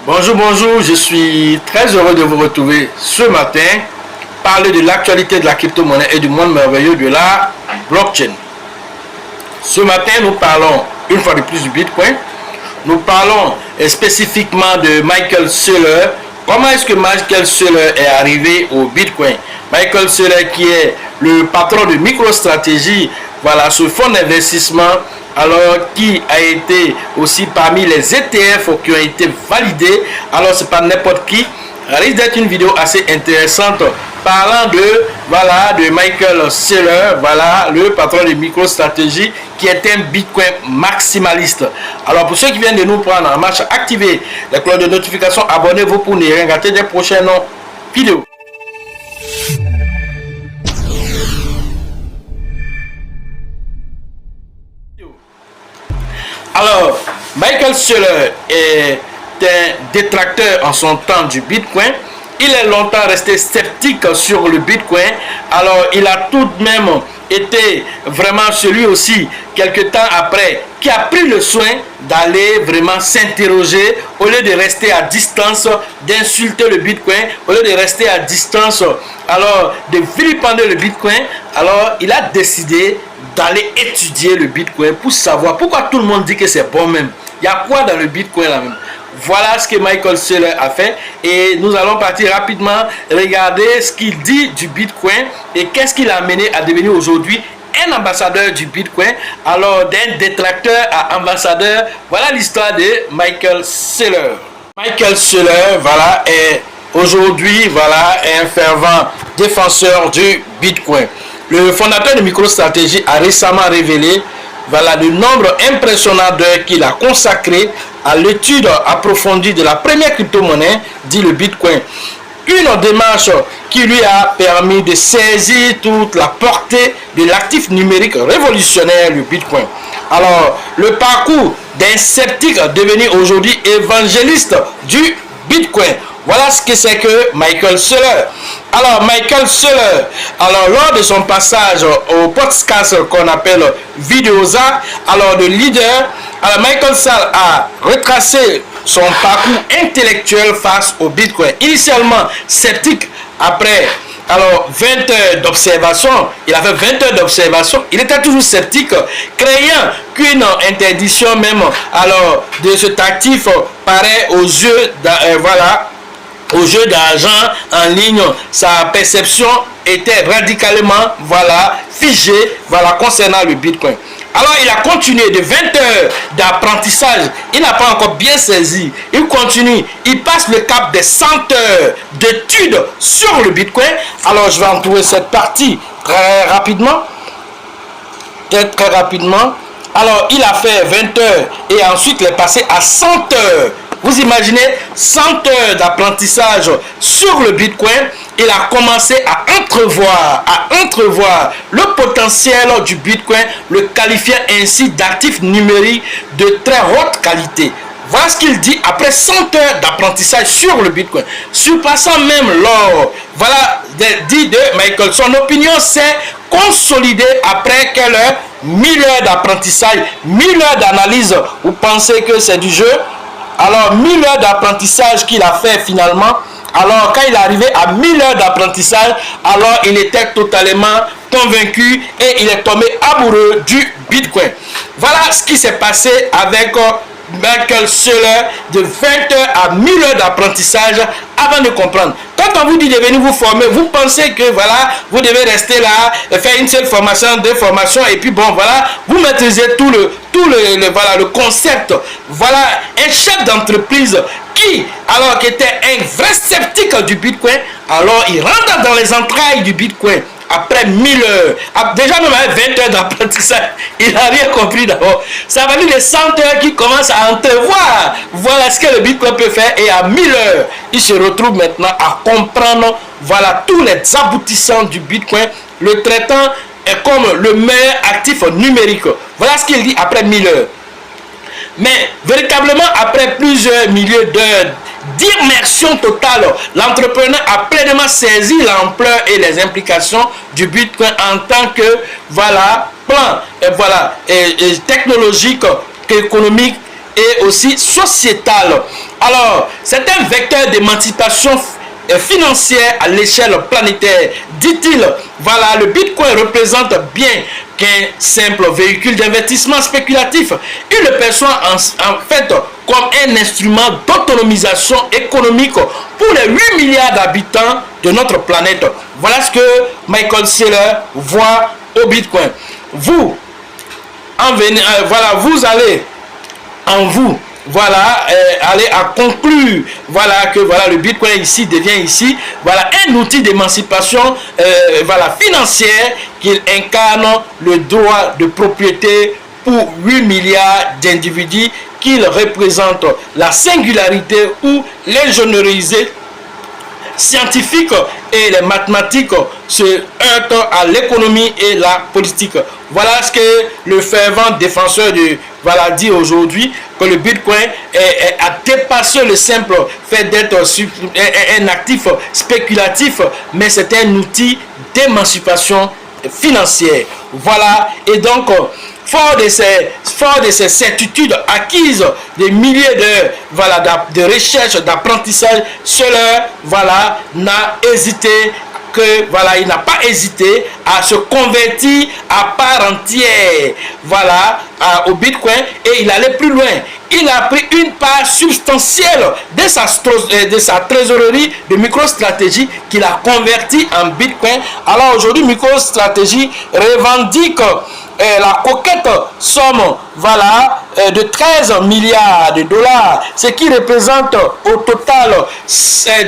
Bonjour, bonjour, je suis très heureux de vous retrouver ce matin, parler de l'actualité de la crypto-monnaie et du monde merveilleux de la blockchain. Ce matin, nous parlons une fois de plus du Bitcoin. Nous parlons spécifiquement de Michael Saylor. Comment est-ce que Michael Saylor est arrivé au Bitcoin? Michael Saylor qui est le patron de MicroStrategy, voilà, ce fonds d'investissement, alors qui a été aussi parmi les ETF qui ont été validés. Alors c'est pas n'importe qui. Risque d'être une vidéo assez intéressante parlant de Michael Saylor, voilà, le patron de MicroStrategy, qui est un Bitcoin maximaliste. Alors pour ceux qui viennent de nous prendre en marche, activez la cloche de notification, abonnez-vous pour ne rien rater des prochaines vidéos. Alors, Michael Saylor est un détracteur en son temps du Bitcoin. Il est longtemps resté sceptique sur le Bitcoin. Alors, il a tout de même été vraiment celui aussi, quelques temps après, qui a pris le soin d'aller vraiment s'interroger au lieu de rester à distance, d'insulter le Bitcoin, au lieu de rester à distance, alors de vilipender le Bitcoin. Alors, il a décidé d'aller étudier le Bitcoin pour savoir pourquoi tout le monde dit que c'est bon même. Il y a quoi dans le Bitcoin là même? Voilà ce que Michael Saylor a fait et nous allons partir rapidement regarder ce qu'il dit du Bitcoin et qu'est-ce qu'il a amené à devenir aujourd'hui un ambassadeur du Bitcoin. Alors d'un détracteur à ambassadeur, voilà l'histoire de Michael Saylor. Michael Saylor, voilà, est aujourd'hui, voilà, un fervent défenseur du Bitcoin. Le fondateur de MicroStrategy a récemment révélé, voilà, le nombre impressionnant d'heures qu'il a consacré à l'étude approfondie de la première crypto-monnaie, dit le Bitcoin. Une démarche qui lui a permis de saisir toute la portée de l'actif numérique révolutionnaire, le Bitcoin. Alors, le parcours d'un sceptique devenu aujourd'hui évangéliste du Bitcoin. Voilà ce que c'est que Michael Saylor. Alors, Michael Saylor, alors lors de son passage au podcast qu'on appelle Videosa, alors de leader, alors Michael Saylor a retracé son parcours intellectuel face au Bitcoin. Initialement sceptique, après alors 20 heures d'observation, il a fait 20 heures d'observation, il était toujours sceptique, craignant qu'une interdiction même alors de cet actif paraît aux yeux voilà, au jeu d'argent en ligne, sa perception était radicalement, voilà, figée, voilà, concernant le Bitcoin. Alors il a continué de 20 heures d'apprentissage, il n'a pas encore bien saisi, il continue, il passe le cap des 100 heures d'études sur le Bitcoin. Alors je vais entourer cette partie très rapidement, très rapidement. Alors il a fait 20 heures et ensuite il est passé à 100 heures. Vous imaginez 100 heures d'apprentissage sur le Bitcoin. Il a commencé à entrevoir le potentiel du Bitcoin, le qualifiant ainsi d'actif numérique de très haute qualité. Voilà ce qu'il dit après 100 heures d'apprentissage sur le Bitcoin, surpassant même l'or. Voilà, dit de Michael. Son opinion s'est consolidée après quelle heure? 1000 heures d'apprentissage, 1000 heures d'analyse. Vous pensez que c'est du jeu? Alors 1000 heures d'apprentissage qu'il a fait finalement. Alors quand il est arrivé à 1000 heures d'apprentissage, alors il était totalement convaincu et il est tombé amoureux du Bitcoin. Voilà ce qui s'est passé avec Michael Saylor, de 20 heures à 1000 heures d'apprentissage avant de comprendre. Quand on vous dit de venir vous former, vous pensez que voilà, vous devez rester là, faire une seule formation, deux formations et puis bon voilà, vous maîtrisez tout le concept. Voilà un chef d'entreprise qui était un vrai sceptique du Bitcoin, alors il rentre dans les entrailles du Bitcoin. Après 1000 heures, déjà même avec 20 heures d'apprentissage, il n'a rien compris d'abord. Ça va dire les 100 heures qui commencent à entrevoir. Voilà ce que le Bitcoin peut faire. Et à 1000 heures, il se retrouve maintenant à comprendre, voilà, tous les aboutissants du Bitcoin, le traitant est comme le meilleur actif numérique. Voilà ce qu'il dit après 1000 heures. Mais véritablement, après plusieurs milliers d'heures d'immersion totale, l'entrepreneur a pleinement saisi l'ampleur et les implications du Bitcoin en tant que plan technologique, économique et aussi sociétal. Alors, c'est un vecteur d'émancipation financière à l'échelle planétaire. Dit-il, voilà, le Bitcoin représente bien qu'un simple véhicule d'investissement spéculatif. Il le perçoit en fait comme un instrument d'autonomisation économique pour les 8 milliards d'habitants de notre planète. Voilà ce que Michael Saylor voit au Bitcoin. Vous, voilà, vous allez en vous, voilà, aller à conclure, voilà, que voilà, le Bitcoin ici devient ici, voilà, un outil d'émancipation, voilà, financière, qu'il incarne le droit de propriété pour 8 milliards d'individus, qu'il représente la singularité ou l'ingéniosité scientifique et les mathématiques se heurtent à l'économie et la politique. Voilà ce que le fervent défenseur de voilà dit aujourd'hui, que le Bitcoin a dépassé le simple fait d'être un actif spéculatif, mais c'est un outil d'émancipation financière. Voilà, et donc fort de ces certitudes acquises, des milliers de recherches, d'apprentissage, cela voilà, n'a hésité que voilà, il n'a pas hésité à se convertir à part entière, voilà, au Bitcoin, et il allait plus loin. Il a pris une part substantielle de sa trésorerie de MicroStrategy qu'il a converti en Bitcoin. Alors aujourd'hui, MicroStrategy revendique la coquette somme voilà, de 13 milliards de dollars, ce qui représente au total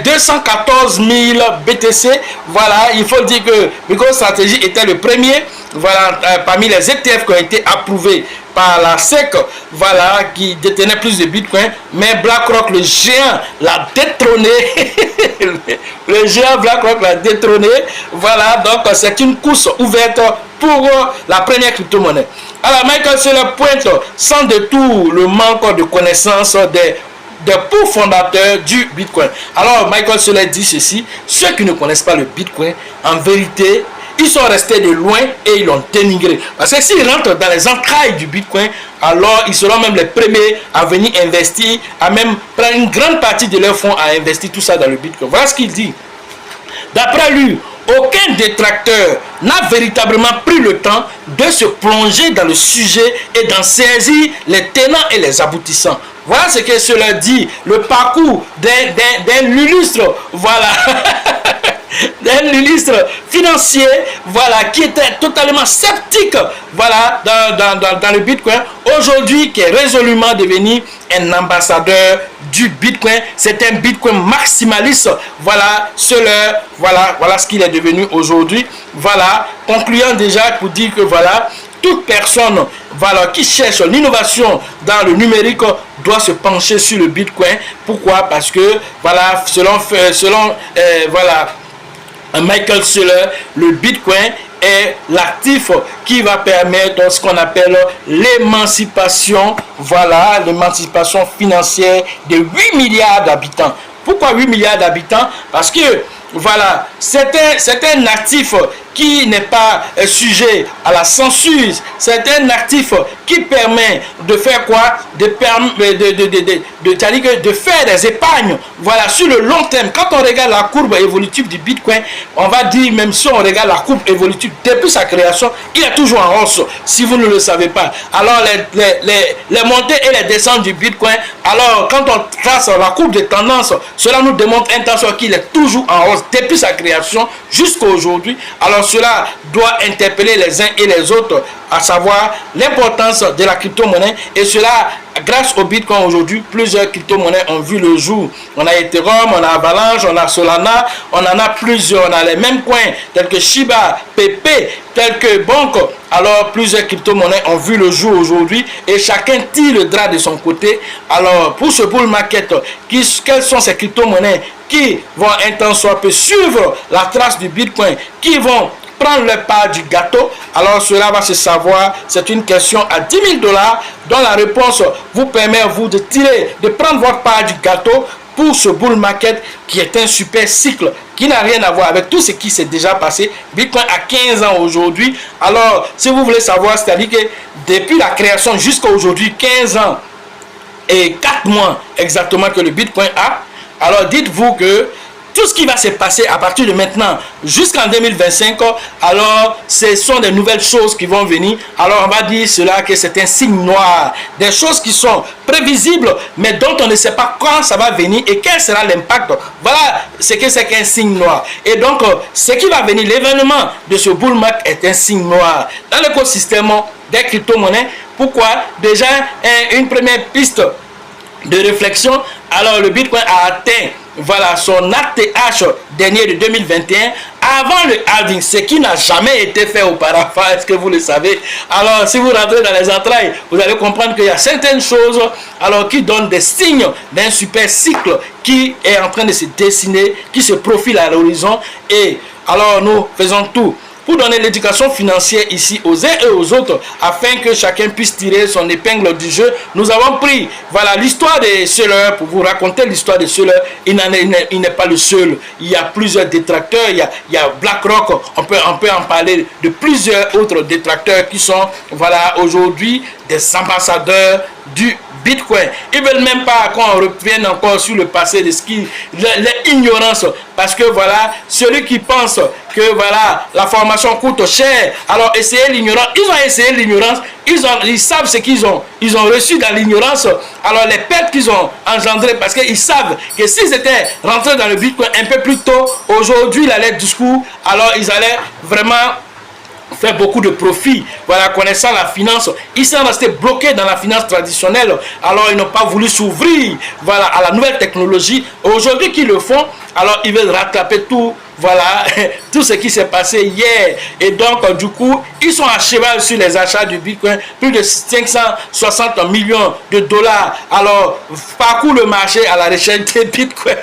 214 000 BTC. Voilà, il faut dire que MicroStrategy était le premier voilà, parmi les ETF qui ont été approuvés par la SEC, voilà, qui détenait plus de Bitcoin, mais BlackRock, le géant, l'a détrôné. Le géant BlackRock l'a détrôné. Voilà, donc c'est une course ouverte pour la première crypto-monnaie. Alors, Michael Saylor pointe sans détour le manque de connaissance des fondateurs du Bitcoin. Alors, Michael Saylor dit ceci: ceux qui ne connaissent pas le Bitcoin, en vérité, ils sont restés de loin et ils l'ont dénigré. Parce que s'ils rentrent dans les entrailles du Bitcoin, alors ils seront même les premiers à venir investir, à même prendre une grande partie de leurs fonds à investir tout ça dans le Bitcoin. Voilà ce qu'il dit. D'après lui, aucun détracteur n'a véritablement pris le temps de se plonger dans le sujet et d'en saisir les tenants et les aboutissants. Voilà ce que cela dit, le parcours d'un illustre, voilà, d'un illustre financier, voilà, qui était totalement sceptique, voilà, dans le Bitcoin, aujourd'hui qui est résolument devenu un ambassadeur du Bitcoin. C'est un Bitcoin maximaliste, voilà, voilà ce qu'il est devenu aujourd'hui. Voilà, concluant déjà pour dire que voilà, toute personne voilà, qui cherche l'innovation dans le numérique doit se pencher sur le Bitcoin. Pourquoi? Parce que voilà, selon voilà, Michael Saylor, le Bitcoin est l'actif qui va permettre ce qu'on appelle l'émancipation, voilà, l'émancipation financière de 8 milliards d'habitants. Pourquoi 8 milliards d'habitants? Parce que voilà, c'est un actif qui n'est pas sujet à la censure. C'est un actif qui permet de faire quoi? De faire des épargnes. Voilà, sur le long terme. Quand on regarde la courbe évolutive du Bitcoin, on va dire, même si on regarde la courbe évolutive depuis sa création, il est toujours en hausse, si vous ne le savez pas. Alors, les montées et les descentes du Bitcoin, alors quand on trace la courbe de tendance, cela nous démontre un temps qu'il est toujours en hausse depuis sa création jusqu'à aujourd'hui. Alors, cela doit interpeller les uns et les autres, à savoir l'importance de la crypto-monnaie. Et cela, grâce au Bitcoin aujourd'hui, plusieurs crypto-monnaies ont vu le jour. On a Ethereum, on a Avalanche, on a Solana, on en a plusieurs. On a les mêmes coins tels que Shiba, PP, tels que Bonk. Alors plusieurs crypto-monnaies ont vu le jour aujourd'hui et chacun tire le drap de son côté. Alors pour ce bull market, quelles sont ces crypto-monnaies qui vont un temps soit peu suivre la trace du Bitcoin, qui vont prendre leur part du gâteau? Alors cela va se savoir. C'est une question à 10 000 $, dont la réponse vous permet vous de prendre votre part du gâteau pour ce bull market qui est un super cycle qui n'a rien à voir avec tout ce qui s'est déjà passé. Bitcoin a 15 ans aujourd'hui. Alors si vous voulez savoir, c'est-à-dire que depuis la création jusqu'à aujourd'hui, 15 ans, et 4 mois exactement que le Bitcoin a, alors dites-vous que tout ce qui va se passer à partir de maintenant jusqu'en 2025, alors ce sont des nouvelles choses qui vont venir. Alors on va dire cela que c'est un signe noir, des choses qui sont prévisibles mais dont on ne sait pas quand ça va venir et quel sera l'impact. Voilà ce que c'est qu'un signe noir. Et donc ce qui va venir, l'événement de ce bull market est un signe noir dans l'écosystème des crypto-monnaies. Pourquoi? Déjà une première piste de réflexion, alors le Bitcoin a atteint voilà son ATH dernier de 2021 avant le halving, ce qui n'a jamais été fait auparavant. Est-ce que vous le savez? Alors si vous rentrez dans les entrailles, vous allez comprendre qu'il y a certaines choses alors qui donnent des signes d'un super cycle qui est en train de se dessiner, qui se profile à l'horizon. Et alors nous faisons tout pour donner l'éducation financière ici aux uns et aux autres, afin que chacun puisse tirer son épingle du jeu. Nous avons pris, voilà, l'histoire de Seller pour vous raconter l'histoire de Seller. Il n'est pas le seul. Il y a plusieurs détracteurs. Il y a BlackRock. On peut en parler de plusieurs autres détracteurs qui sont, voilà, aujourd'hui des ambassadeurs du Bitcoin. Ils ne veulent même pas qu'on revienne encore sur le passé de ce qui l'ignorance, parce que voilà, celui qui pense que voilà, la formation coûte cher, alors essayez l'ignorance. Ils ont essayé l'ignorance, ils savent ce qu'ils ont reçu dans l'ignorance, alors les pertes qu'ils ont engendrées, parce qu'ils savent que s'ils étaient rentrés dans le Bitcoin un peu plus tôt, aujourd'hui il allait discours, alors ils allaient vraiment faire beaucoup de profit, voilà, connaissant la finance. Ils sont restés bloqués dans la finance traditionnelle, alors ils n'ont pas voulu s'ouvrir, voilà, à la nouvelle technologie. Aujourd'hui qu'ils le font, alors ils veulent rattraper tout, voilà, tout ce qui s'est passé hier. Et donc du coup ils sont à cheval sur les achats du Bitcoin, plus de 560 millions de dollars. Alors parcourent le marché à la recherche des Bitcoin.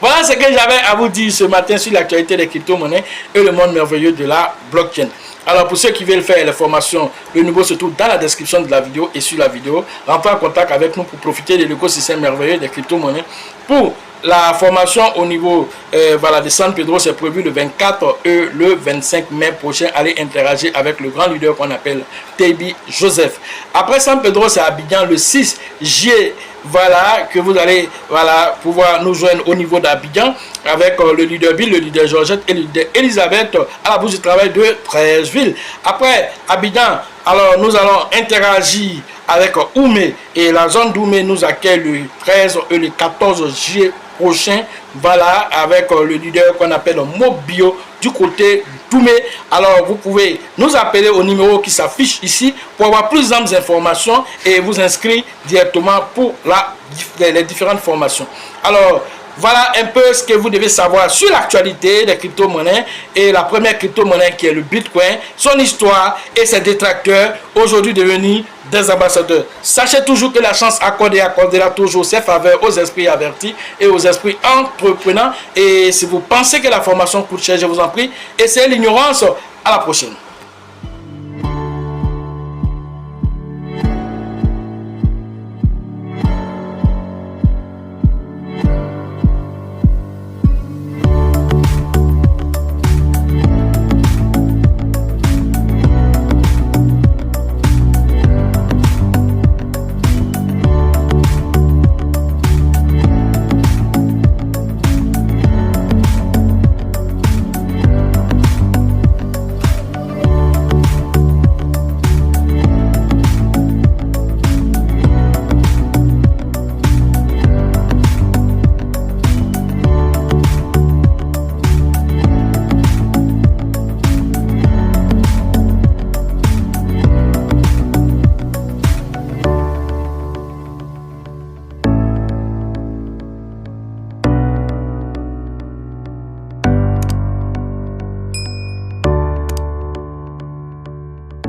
Voilà ce que j'avais à vous dire ce matin sur l'actualité des crypto-monnaies et le monde merveilleux de la blockchain. Alors pour ceux qui veulent faire les formations, le numéro se trouve dans la description de la vidéo et sur la vidéo. Rentrez en contact avec nous pour profiter de l'écosystème merveilleux des crypto-monnaies. Pour la formation au niveau voilà, de San Pedro, c'est prévu le 24 et le 25 mai prochain. Allez interagir avec le grand leader qu'on appelle Tebi Joseph. Après San Pedro, c'est Abidjan le 6 juillet. Voilà, que vous allez voilà, pouvoir nous joindre au niveau d'Abidjan avec le leader Bill, le leader Georgette et le leader Elisabeth à la bourse du travail de Treichville. Après Abidjan, alors nous allons interagir avec Oumé et la zone d'Oumé nous accueille le 13 et le 14 juillet prochain. Voilà, avec le leader qu'on appelle Mobio du côté d'Oumé. Alors vous pouvez nous appeler au numéro qui s'affiche ici pour avoir plus d'informations et vous inscrire directement pour les différentes formations. Alors voilà un peu ce que vous devez savoir sur l'actualité des crypto-monnaies et la première crypto-monnaie qui est le Bitcoin, son histoire et ses détracteurs aujourd'hui devenus des ambassadeurs. Sachez toujours que la chance accordera toujours ses faveurs aux esprits avertis et aux esprits entreprenants. Et si vous pensez que la formation coûte cher, je vous en prie, essayez l'ignorance. À la prochaine.